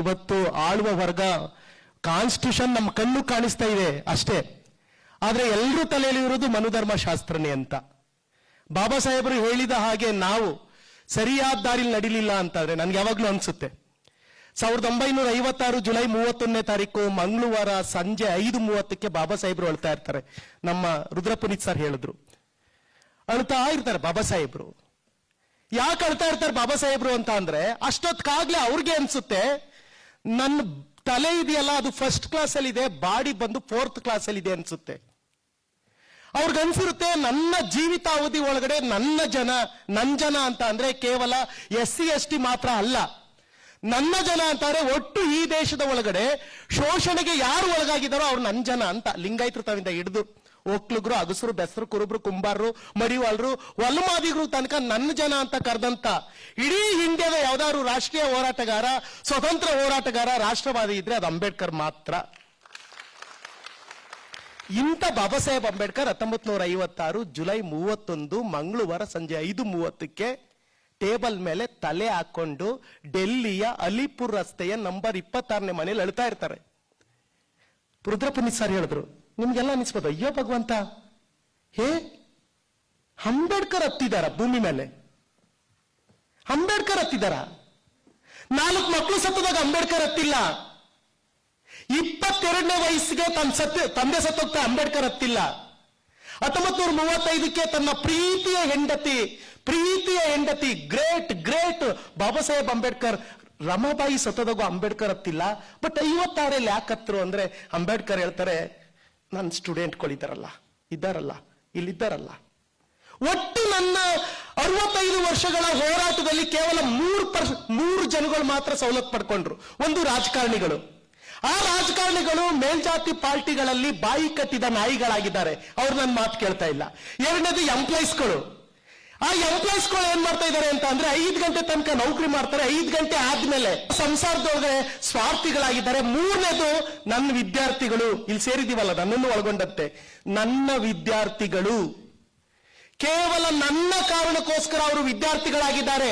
ಇವತ್ತು ಆಳುವ ವರ್ಗ, ಕಾನ್ಸ್ಟಿಟ್ಯೂಷನ್ ನಮ್ಮ ಕಣ್ಣು ಕಾಣಿಸ್ತಾ ಇದೆ ಅಷ್ಟೇ, ಆದ್ರೆ ಎಲ್ಲರೂ ತಲೆಯಲ್ಲಿ ಇರೋದು ಮನುಧರ್ಮ ಶಾಸ್ತ್ರನೇ ಅಂತ. ಬಾಬಾ ಸಾಹೇಬರು ಹೇಳಿದ ಹಾಗೆ ನಾವು ಸರಿಯಾದ ದಾರಿಲಿ ನಡಿಲಿಲ್ಲ ಅಂತಂದ್ರೆ ನನ್ಗೆ ಯಾವಾಗ್ಲೂ ಅನ್ಸುತ್ತೆ, 1956 ಜುಲೈ 31ನೇ ತಾರೀಕು ಮಂಗಳವಾರ ಸಂಜೆ 5:30ಕ್ಕೆ ಬಾಬಾ ಸಾಹೇಬರು ಅಳ್ತಾ ಇರ್ತಾರೆ. ನಮ್ಮ ರುದ್ರ ಪುನೀತ್ ಸರ್ ಹೇಳಿದ್ರು, ಅಳ್ತಾ ಇರ್ತಾರೆ ಬಾಬಾ ಸಾಹೇಬರು. ಯಾಕೆ ಅಳ್ತಾ ಇರ್ತಾರೆ ಬಾಬಾ ಸಾಹೇಬರು ಅಂತ ಅಂದ್ರೆ, ಅಷ್ಟೊತ್ತಾಗ್ಲೇ ಅವ್ರಿಗೆ ಅನ್ಸುತ್ತೆ ನನ್ನ ತಲೆ ಇದೆಯಲ್ಲ ಅದು ಫಸ್ಟ್ ಕ್ಲಾಸ್ ಅಲ್ಲಿ ಇದೆ, ಬಾಡಿ ಬಂದು 4th ಕ್ಲಾಸ್ ಅಲ್ಲಿ ಇದೆ ಅನ್ಸುತ್ತೆ. ಅವ್ರಿಗನ್ಸಿರುತ್ತೆ ನನ್ನ ಜೀವಿತಾವಧಿ ಒಳಗಡೆ ನನ್ನ ಜನ ಅಂತ ಅಂದ್ರೆ ಕೇವಲ SC ST ಮಾತ್ರ ಅಲ್ಲ, ನನ್ನ ಜನ ಅಂತಾರೆ ಒಟ್ಟು ಈ ದೇಶದ ಒಳಗಡೆ ಶೋಷಣೆಗೆ ಯಾರು ಒಳಗಾಗಿದ್ದಾರೋ ಅವ್ರು ನನ್ನ ಜನ ಅಂತ. ಲಿಂಗಾಯತರು ತಾವಿಂದ ಹಿಡಿದು ಒಕ್ಲುಗ್ರು, ಅಗಸರು, ಬೆಸರು, ಕುರುಬ್ರು, ಕುಂಬಾರರು, ಮಡಿವಾಳರು, ವಲ್ಲಮಾದಿಗರು ತನಕ ನನ್ನ ಜನ ಅಂತ ಕರೆದಂತ ಇಡೀ ಇಂಡಿಯಾದ ಯಾವ್ದಾದ್ರು ರಾಷ್ಟ್ರೀಯ ಹೋರಾಟಗಾರ, ಸ್ವತಂತ್ರ ಹೋರಾಟಗಾರ, ರಾಷ್ಟ್ರವಾದಿ ಇದ್ರೆ ಅದು ಅಂಬೇಡ್ಕರ್ ಮಾತ್ರ. ಇಂಥ ಬಾಬಾ ಸಾಹೇಬ್ ಅಂಬೇಡ್ಕರ್ 1956 ಜುಲೈ 31 ಮಂಗಳವಾರ ಸಂಜೆ 5:30ಕ್ಕೆ ಟೇಬಲ್ ಮೇಲೆ ತಲೆ ಹಾಕೊಂಡು ಡೆಲ್ಲಿಯ ಅಲಿಪುರ್ ರಸ್ತೆಯ ನಂಬರ್ 26ನೇ ಮನೇಲಿ ಅಳ್ತಾ ಇರ್ತಾರೆ. ರುದ್ರ ಪುನೀತ್ ಸರ್ ಹೇಳಿದ್ರು, ನಿಮ್ಗೆಲ್ಲ ಅನಿಸ್ಬೋದು, ಅಯ್ಯೋ ಭಗವಂತ, ಹೇ ಅಂಬೇಡ್ಕರ್ ಹತ್ತಿದಾರ ಭೂಮಿ ಮೇಲೆ, ಅಂಬೇಡ್ಕರ್ ಹತ್ತಿದಾರ. 4 ಮಕ್ಕಳು ಸತ್ತದಾಗ ಅಂಬೇಡ್ಕರ್ ಹತ್ತಿಲ್ಲ. 22ನೇ ವಯಸ್ಸಿಗೆ ತಂದೆ ಸತ್ತೋಗ್ತಾ ಅಂಬೇಡ್ಕರ್ ಹತ್ತಿಲ್ಲ. 1935ಕ್ಕೆ ತನ್ನ ಪ್ರೀತಿಯ ಹೆಂಡತಿ ಗ್ರೇಟ್ ಬಾಬಾ ಸಾಹೇಬ್ ಅಂಬೇಡ್ಕರ್ ರಮಾಬಾಯಿ ಸತ್ತೋದಾಗೂ ಅಂಬೇಡ್ಕರ್ ಹತ್ತಿಲ್ಲ. ಬಟ್ 56 ಯಾಕೆ ಹತ್ತರು ಅಂದ್ರೆ, ಅಂಬೇಡ್ಕರ್ ಹೇಳ್ತಾರೆ, ನನ್ನ ಸ್ಟೂಡೆಂಟ್ಗಳು ಇದ್ದಾರಲ್ಲ, ಒಟ್ಟು ನನ್ನ 65 ವರ್ಷಗಳ ಹೋರಾಟದಲ್ಲಿ ಕೇವಲ 3 ಜನಗಳು ಮಾತ್ರ ಸವಲತ್ತು ಪಡ್ಕೊಂಡ್ರು. ಒಂದು ರಾಜಕಾರಣಿಗಳು. ಆ ರಾಜಕಾರಣಿಗಳು ಮೇಲ್ಜಾತಿ ಪಾರ್ಟಿಗಳಲ್ಲಿ ಬಾಯಿ ಕಟ್ಟಿದ ನಾಯಿಗಳಾಗಿದ್ದಾರೆ, ಅವ್ರು ನನ್ನ ಮಾತು ಕೇಳ್ತಾ ಇಲ್ಲ. ಎರಡನೇದು ಎಂಪ್ಲಾಯ್ಸ್ಗಳು. ಆ ಎಂಪ್ಲಾಯ್ಸ್ಗಳು ಏನ್ ಮಾಡ್ತಾ ಇದ್ದಾರೆ ಅಂತ ಅಂದ್ರೆ 5 ಗಂಟೆ ತನಕ ನೌಕರಿ ಮಾಡ್ತಾರೆ, 5 ಗಂಟೆ ಆದ್ಮೇಲೆ ಸಂಸಾರದೊಳಗೆ ಸ್ವಾರ್ಥಿಗಳಾಗಿದ್ದಾರೆ. ಮೂರನೇದು ನನ್ನ ವಿದ್ಯಾರ್ಥಿಗಳು, ಇಲ್ಲಿ ಸೇರಿದೀವಲ್ಲ ನನ್ನನ್ನು ಒಳಗೊಂಡಂತೆ, ನನ್ನ ವಿದ್ಯಾರ್ಥಿಗಳು ಕೇವಲ ನನ್ನ ಕಾರಣಕ್ಕೋಸ್ಕರ ಅವರು ವಿದ್ಯಾರ್ಥಿಗಳಾಗಿದ್ದಾರೆ.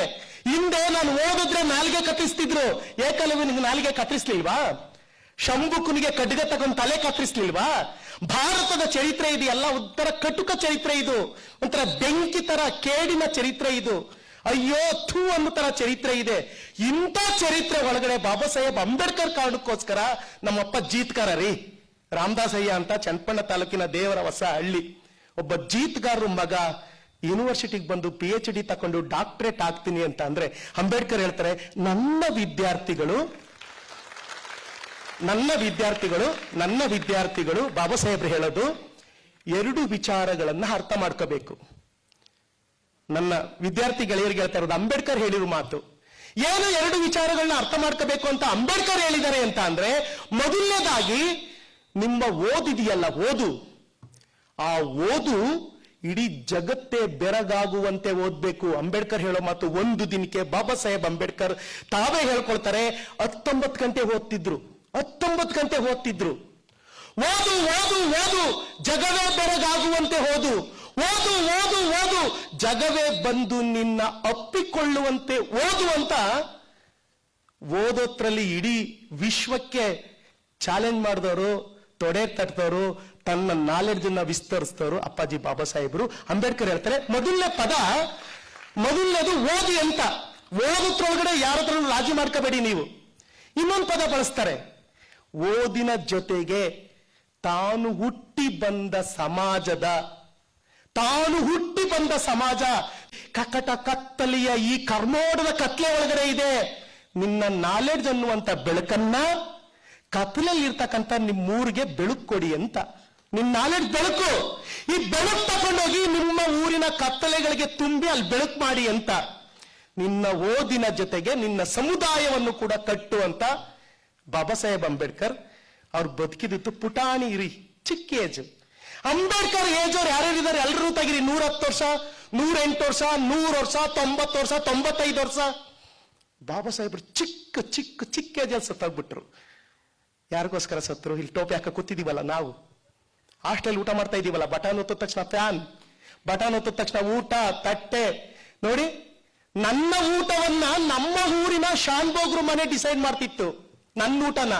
ಹಿಂದೆ ನಾನು ಓದಿದ್ರೆ ನಾಲಿಗೆ ಕತ್ತರಿಸ್ತಿದ್ರು, ಏಕಲವ್ಯನಿಗೆ ನಾಲಿಗೆ ಕತ್ತರಿಸ್ಲಿಲ್ವಾ? ಶಂಭುಕನಿಗೆ ಖಡ್ಗ ತಗೊಂಡು ತಲೆ ಕತ್ತರಿಸ್ಲಿಲ್ವಾ? ಭಾರತದ ಚರಿತ್ರೆ ಇದೆಯಲ್ಲ ಒಂಥರ ಕಟುಕ ಚರಿತ್ರೆ, ಇದು ಒಂಥರ ಬೆಂಕಿ ತರ ಕೇಡಿನ ಚರಿತ್ರೆ, ಇದು ಅಯ್ಯೋ ಥೂ ಅನ್ನೋ ತರ ಚರಿತ್ರೆ ಇದೆ. ಇಂಥ ಚರಿತ್ರೆ ಒಳಗಡೆ ಬಾಬಾ ಸಾಹೇಬ್ ಅಂಬೇಡ್ಕರ್ ಕಾರಣಕ್ಕೋಸ್ಕರ ನಮ್ಮಪ್ಪ ಜೀತ್ಗಾರ ರೀ, ರಾಮದಾಸಯ್ಯ ಅಂತ ಚನ್ನಪಣ್ಣ ತಾಲೂಕಿನ ದೇವರ ಹೊಸ ಹಳ್ಳಿ, ಒಬ್ಬ ಜೀತ್ಗಾರರು ಮಗ ಯೂನಿವರ್ಸಿಟಿಗೆ ಬಂದು PhD ತಕೊಂಡು ಡಾಕ್ಟರೇಟ್ ಆಗ್ತೀನಿ ಅಂತ ಅಂದ್ರೆ ಅಂಬೇಡ್ಕರ್ ಹೇಳ್ತಾರೆ, ನನ್ನ ವಿದ್ಯಾರ್ಥಿಗಳು ಬಾಬಾ ಸಾಹೇಬ್ರು ಹೇಳೋದು 2 ವಿಚಾರಗಳನ್ನ ಅರ್ಥ ಮಾಡ್ಕೋಬೇಕು. ನನ್ನ ವಿದ್ಯಾರ್ಥಿ ಗೆಳೆಯರಿಗೆ ಹೇಳ್ತಾ ಇರೋದು ಅಂಬೇಡ್ಕರ್ ಹೇಳಿರೋ ಮಾತು. ಏನು 2 ವಿಚಾರಗಳನ್ನ ಅರ್ಥ ಮಾಡ್ಕೋಬೇಕು ಅಂತ ಅಂಬೇಡ್ಕರ್ ಹೇಳಿದ್ದಾರೆ ಅಂತ ಅಂದ್ರೆ, ಮೊದಲನೇದಾಗಿ ನಿಮ್ಮ ಓದಿದೆಯಲ್ಲ, ಆ ಓದು ಇಡೀ ಜಗತ್ತೇ ಬೆರಗಾಗುವಂತೆ ಓದ್ಬೇಕು. ಅಂಬೇಡ್ಕರ್ ಹೇಳೋ ಮಾತು. ಒಂದು ದಿನಕ್ಕೆ ಬಾಬಾ ಸಾಹೇಬ್ ಅಂಬೇಡ್ಕರ್ ತಾವೇ ಹೇಳ್ಕೊಳ್ತಾರೆ, 19 ಗಂಟೆ ಓದ್ತಿದ್ರು. ಓದು ಜಗವೇ ಬೆರಗಾಗುವಂತೆ ಓದು, ಜಗವೇ ಬಂದು ನಿನ್ನ ಅಪ್ಪಿಕೊಳ್ಳುವಂತೆ ಓದು ಅಂತ ಓದೋದ್ರಲ್ಲಿ ಇಡೀ ವಿಶ್ವಕ್ಕೆ ಚಾಲೆಂಜ್ ಮಾಡಿದವರು, ತೊಡೆ ತಟ್ಟದವರು, ತನ್ನ ನಾಲೆಡ್ಜ್ ಅನ್ನ ವಿಸ್ತರಿಸಿದವರು ಅಪ್ಪಾಜಿ ಬಾಬಾ ಸಾಹೇಬರು. ಅಂಬೇಡ್ಕರ್ ಹೇಳ್ತಾರೆ, ಮೊದಲನೇದು ಓದಿ ಅಂತ. ಓದತ್ರೊಳಗಡೆ ಯಾರತ್ರ ರಾಜಿ ಮಾಡ್ಕೋಬೇಡಿ ನೀವು. ಇನ್ನೊಂದು ಪದ ಬಳಸ್ತಾರೆ, ಓದಿನ ಜೊತೆಗೆ ತಾನು ಹುಟ್ಟಿ ಬಂದ ಸಮಾಜ ಕಕ್ಕಟ ಕತ್ತಲೆಯ ಈ ಕರ್ಮೋಡದ ಕತ್ಲೆ ಒಳಗಡೆ ಇದೆ. ನಿನ್ನ ನಾಲೆಡ್ಜ್ ಅನ್ನುವಂತ ಬೆಳಕನ್ನ ಕತ್ತಲಲ್ಲಿ ಇರ್ತಕ್ಕಂಥ ನಿಮ್ಮೂರಿಗೆ ಬೆಳಕು ಕೊಡಿ ಅಂತ. ನಿನ್ನ ನಾಲೆಡ್ಜ್ ಬೆಳಕು, ಈ ಬೆಳಕು ತಗೊಂಡೋಗಿ ನಿಮ್ಮ ಊರಿನ ಕತ್ತಲೆಗಳಿಗೆ ತುಂಬಿ ಅಲ್ಲಿ ಬೆಳಕು ಮಾಡಿ ಅಂತ. ನಿನ್ನ ಓದಿನ ಜೊತೆಗೆ ನಿನ್ನ ಸಮುದಾಯವನ್ನು ಕೂಡ ಕಟ್ಟುವಂತ ಬಾಬಾ ಸಾಹೇಬ್ ಅಂಬೇಡ್ಕರ್ ಅವ್ರು ಬದುಕಿದಿತ್ತು ಪುಟಾಣಿ ಇರಿ, ಚಿಕ್ಕ ಏಜ್. ಅಂಬೇಡ್ಕರ್ ಏಜ್ ಅವ್ರು ಯಾರ್ಯಾರಿದ್ದಾರೆ ಎಲ್ಲರೂ ತೆಗಿರಿ, 110 ವರ್ಷ, 108 ವರ್ಷ, 100 ವರ್ಷ, 90 ವರ್ಷ, 95 ವರ್ಷ. ಬಾಬಾ ಸಾಹೇಬ್ರು ಚಿಕ್ಕ ಏಜಲ್ಲಿ ಸತ್ತಾಗ್ಬಿಟ್ರು. ಯಾರಿಗೋಸ್ಕರ ಸತ್ರು? ಇಲ್ಲಿ ಟೋಪಿ ಹಾಕ ಕೂತಿದೀವಲ್ಲ ನಾವು, ಹಾಸ್ಟೆಲ್ ಊಟ ಮಾಡ್ತಾ ಇದೀವಲ್ಲ, ಬಟನ್ ಒತ್ತಿದ ತಕ್ಷಣ ಫ್ಯಾನ್, ಬಟನ್ ಒತ್ತಿದ ತಕ್ಷಣ ಊಟ ತಟ್ಟೆ. ನೋಡಿ, ನನ್ನ ಊಟವನ್ನ ನಮ್ಮ ಊರಿನ ಶಾನ್ಭೋಗ್ರು ಮನೆ ಡಿಸೈಡ್ ಮಾಡ್ತಿತ್ತು. ನನ್ನ ಊಟನ.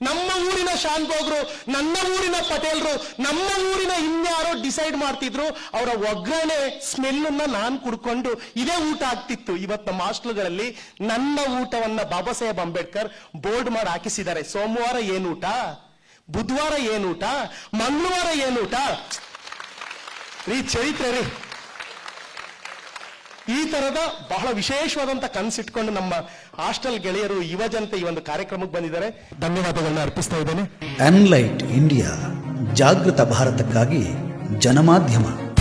ನಮ್ಮ ಊರಿನ ಶಾನ್ ಭೋಗ್ರು, ನನ್ನ ಊರಿನ ಪಟೇಲ್ರು, ನಮ್ಮ ಊರಿನ ಇನ್ಯಾರೋ ಡಿಸೈಡ್ ಮಾಡ್ತಿದ್ರು. ಅವರ ಒಗ್ಗರಣೆ ಸ್ಮೆಲ್ಲನ್ನ ನಾನು ಕುಡ್ಕೊಂಡು ಇದೇ ಊಟ ಆಗ್ತಿತ್ತು. ಇವತ್ತು ನಮ್ಮ ಹಾಸ್ಟೆಲ್ಗಳಲ್ಲಿ ನನ್ನ ಊಟವನ್ನ ಬಾಬಾ ಸಾಹೇಬ್ ಅಂಬೇಡ್ಕರ್ ಬೋರ್ಡ್ ಮಾಡಿ ಹಾಕಿಸಿದ್ದಾರೆ. ಸೋಮವಾರ ಏನೂಟ, ಬುಧವಾರ ಏನೂಟ, ಮಂಗಳವಾರ ಏನೂಟ. ರೀ ಚರಿತ್ರೆ ರೀ. ಈ ತರದ ಬಹಳ ವಿಶೇಷವಾದಂತ ಕನಸಿಟ್ಕೊಂಡು ನಮ್ಮ ಹಾಸ್ಟೆಲ್ ಗೆಳೆಯರು, ಯುವ ಜನತೆ ಈ ಒಂದು ಕಾರ್ಯಕ್ರಮಕ್ಕೆ ಬಂದಿದ್ದಾರೆ. ಧನ್ಯವಾದಗಳನ್ನ ಅರ್ಪಿಸ್ತಾ ಇದ್ದೇನೆ. ಎನ್ಲೈಟ್ ಇಂಡಿಯಾ, ಜಾಗೃತ ಭಾರತಕ್ಕಾಗಿ ಜನಮಾಧ್ಯಮ.